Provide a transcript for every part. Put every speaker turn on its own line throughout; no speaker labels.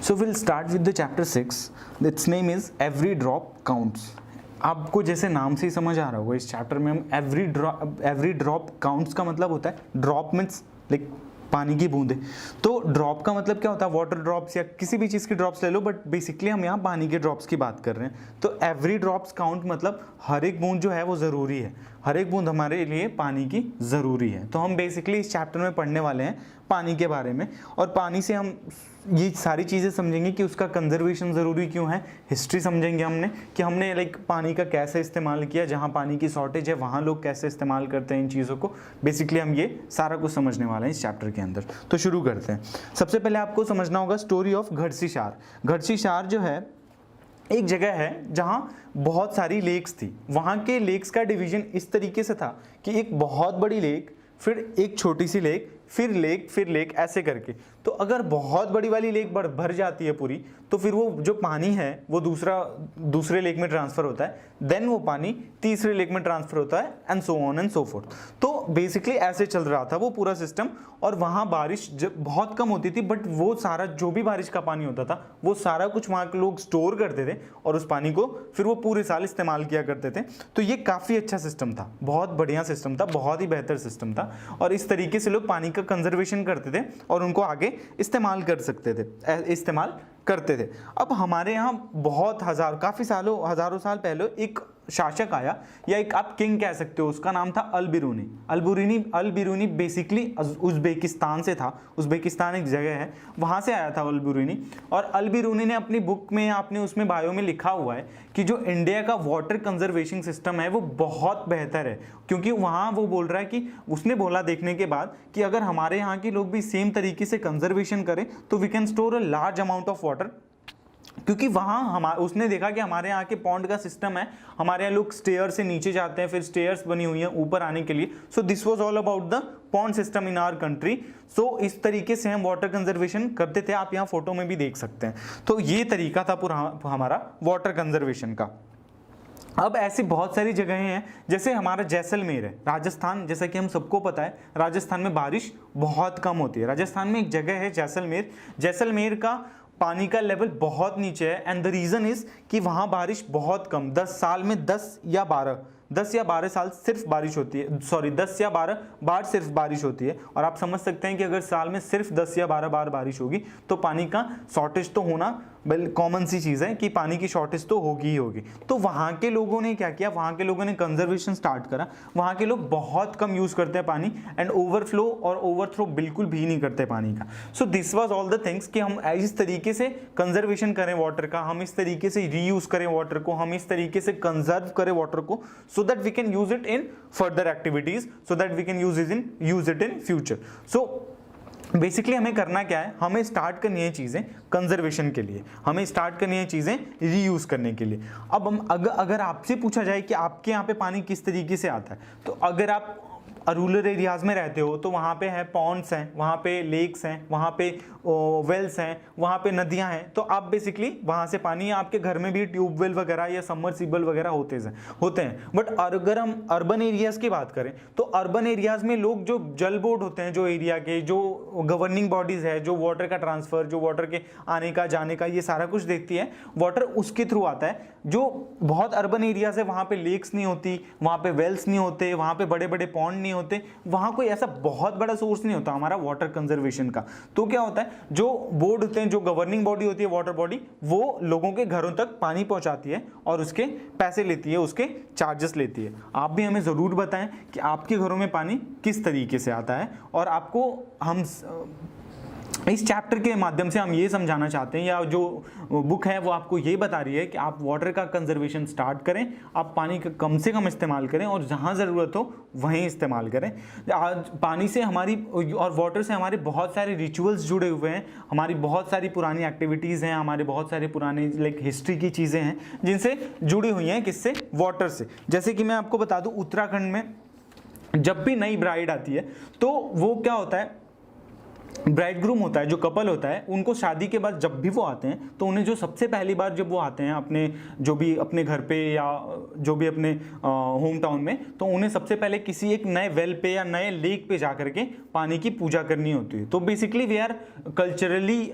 So we'll start with the chapter 6. Its name is Every Drop Counts. आपको जैसे नाम से ही समझ आ रहा होगा, इस चैप्टर में हम एवरी ड्रॉप काउंट्स का मतलब होता है ड्रॉप मीन्स लाइक पानी की बूंदें। तो ड्रॉप का मतलब क्या होता है, वाटर ड्रॉप्स या किसी भी चीज़ की ड्रॉप्स ले लो, बट बेसिकली हम यहाँ पानी के ड्रॉप्स की बात कर रहे हैं। तो एवरी ड्रॉप्स काउंट मतलब हर एक बूंद जो है वो ज़रूरी है, हर एक बूंद हमारे लिए पानी की ज़रूरी है। तो हम बेसिकली इस चैप्टर में पढ़ने वाले हैं पानी के बारे में, और पानी से हम ये सारी चीज़ें समझेंगे कि उसका कंजर्वेशन ज़रूरी क्यों है, हिस्ट्री समझेंगे हमने कि हमने लाइक पानी का कैसे इस्तेमाल किया, जहाँ पानी की शॉर्टेज है वहाँ लोग कैसे इस्तेमाल करते हैं इन चीज़ों को। बेसिकली हम ये सारा कुछ समझने वाले हैं इस चैप्टर के अंदर। तो शुरू करते हैं। सबसे पहले आपको समझना होगा स्टोरी ऑफ घड़सीशार। घड़सीशार जो है एक जगह है जहाँ बहुत सारी लेक्स थी। वहाँ के लेक्स का डिवीजन इस तरीके से था कि एक बहुत बड़ी लेक, फिर एक छोटी सी लेक, फिर लेक ऐसे करके। तो अगर बहुत बड़ी वाली लेक भर जाती है पूरी, तो फिर वो जो पानी है वो दूसरे लेक में ट्रांसफ़र होता है, देन वो पानी तीसरे लेक में ट्रांसफ़र होता है, and so on and so fourth. तो बेसिकली ऐसे चल रहा था वो पूरा सिस्टम। और वहाँ बारिश जब बहुत कम होती थी, बट वो सारा जो भी बारिश का पानी होता था वो सारा कुछ वहाँ के लोग स्टोर करते थे और उस पानी को फिर वो पूरे साल इस्तेमाल किया करते थे। तो ये काफ़ी अच्छा सिस्टम था, बहुत बढ़िया सिस्टम था, बहुत ही बेहतर सिस्टम था। और इस तरीके से लोग पानी का कंजर्वेशन करते थे और उनको आगे इस्तेमाल करते थे। अब हमारे यहाँ बहुत हज़ारों साल पहले एक शासक आया, या एक आप किंग कह सकते हो, उसका नाम था अल-बिरूनी बेसिकली उज़्बेकिस्तान से था। उज़्बेकिस्तान एक जगह है, वहाँ से आया था अल-बिरूनी। और अल-बिरूनी ने अपनी बुक में, आपने उसमें बायो में लिखा हुआ है कि जो इंडिया का वाटर कंजर्वेशन सिस्टम है वो बहुत बेहतर है, क्योंकि वहाँ वो बोल रहा है कि उसने बोला देखने के बाद कि अगर हमारे यहाँ के लोग भी सेम तरीके से कंजर्वेशन करें तो we can store a large amount of water. क्योंकि वहाँ उसने देखा कि हमारे यहाँ के पॉन्ड का सिस्टम है, हमारे यहाँ लोग स्टेयर से नीचे जाते हैं, फिर स्टेयर्स बनी हुई हैं ऊपर आने के लिए। So this was all about the pond system in our country. So इस तरीके से हम वाटर कंजर्वेशन करते थे, आप यहाँ फोटो में भी देख सकते हैं। तो ये तरीका था पूरा हमारा वाटर कंजर्वेशन का। अब ऐसी बहुत सारी जगहें हैं, जैसे हमारा जैसलमेर है, राजस्थान। जैसा कि हम सबको पता है राजस्थान में बारिश बहुत कम होती है। राजस्थान में एक जगह है जैसलमेर का पानी का लेवल बहुत नीचे है, एंड द रीज़न इज़ कि वहाँ बारिश बहुत कम, 10 साल में 10 या 12 साल सिर्फ बारिश होती है, 10 या 12 बार सिर्फ बारिश होती है। और आप समझ सकते हैं कि अगर साल में सिर्फ 10 या 12 बार बारिश होगी तो पानी का शॉर्टेज तो होना कॉमन सी चीज़ है कि पानी की शॉर्टेज तो होगी ही होगी। तो वहाँ के लोगों ने क्या किया, वहाँ के लोगों ने कंजर्वेशन स्टार्ट करा। वहाँ के लोग बहुत कम यूज़ करते हैं पानी, एंड ओवरफ्लो और ओवरथ्रो बिल्कुल भी नहीं करते पानी का। सो this was all the things कि हम इस तरीके से कंजर्वेशन करें वाटर का, हम इस तरीके से रीयूज़ करें वाटर को, हम इस तरीके से कंजर्व करें वाटर को, so that we can use it in further activities, so that we can use it in future. So basically हमें करना क्या है, हमें स्टार्ट करनी है चीज़ें कंजर्वेशन के लिए, हमें स्टार्ट करनी है चीज़ें रीयूज़ करने के लिए। अब हम अगर आपसे पूछा जाए कि आपके यहाँ पे पानी किस तरीके से आता है, तो अगर आप रूरल एरियाज़ में रहते हो तो वहाँ पे है पॉन्ड्स हैं, वहाँ पे लेक्स हैं, वहाँ पे वेल्स हैं, वहाँ पे नदियाँ हैं। तो आप बेसिकली वहाँ से पानी, आपके घर में भी ट्यूबवेल वगैरह या सबमर्सिबल वगैरह होते हैं। बट अगर हम अर्बन एरियाज़ की बात करें तो अर्बन एरियाज़ में लोग जो जल बोर्ड होते हैं, जो एरिया के जो गवर्निंग बॉडीज़ है, जो वाटर का ट्रांसफ़र, जो वाटर के आने का जाने का ये सारा कुछ देखती है, वाटर उसके थ्रू आता है। जो बहुत अर्बन एरियाज़ है वहाँ पे लेक्स नहीं होती, वहाँ पे वेल्स नहीं होते, वहाँ पे बड़े बड़े पॉन्ड नहीं होते, वहाँ कोई ऐसा बहुत बड़ा सोर्स नहीं होता हमारा वाटर कंजर्वेशन का। तो क्या होता है, जो बोर्ड होते हैं, जो गवर्निंग बॉडी होती है वाटर बॉडी, वो लोगों के घरों तक पानी पहुँचाती है और उसके पैसे लेती है, उसके चार्जेस लेती है। आप भी हमें ज़रूर बताएं कि आपके घरों में पानी किस तरीके से आता है, और आपको हम इस चैप्टर के माध्यम से हम ये समझाना चाहते हैं, या जो बुक है वो आपको ये बता रही है कि आप वाटर का कंजर्वेशन स्टार्ट करें, आप पानी का कम से कम इस्तेमाल करें और जहाँ ज़रूरत हो वहीं इस्तेमाल करें। आज पानी से हमारी और वाटर से हमारे बहुत सारे रिचुअल्स जुड़े हुए हैं, हमारी बहुत सारी पुरानी एक्टिविटीज़ हैं, हमारे बहुत सारे पुराने लाइक हिस्ट्री की चीज़ें हैं जिनसे जुड़ी हुई हैं, किससे, वाटर से। जैसे कि मैं आपको बता दूँ, उत्तराखंड में जब भी नई ब्राइड आती है तो वो क्या होता है, ब्राइड ग्रूम होता है, जो कपल होता है, उनको शादी के बाद जब भी वो आते हैं तो उन्हें जो सबसे पहली बार जब वो आते हैं अपने जो भी अपने घर पे या जो भी अपने होम टाउन में, तो उन्हें सबसे पहले किसी एक नए वेल पे या नए लेक पे जा करके पानी की पूजा करनी होती है। तो basically we are culturally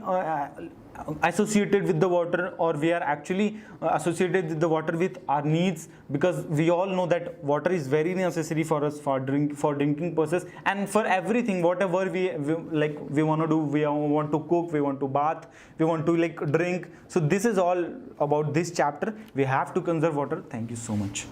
associated with the water, or we are actually associated with the water with our needs, because we all know that water is very necessary for us for drinking purposes and for everything, whatever we want to do. We want to cook, we want to bath, we want to like drink. So this is all about this chapter. We have to conserve water. Thank you so much.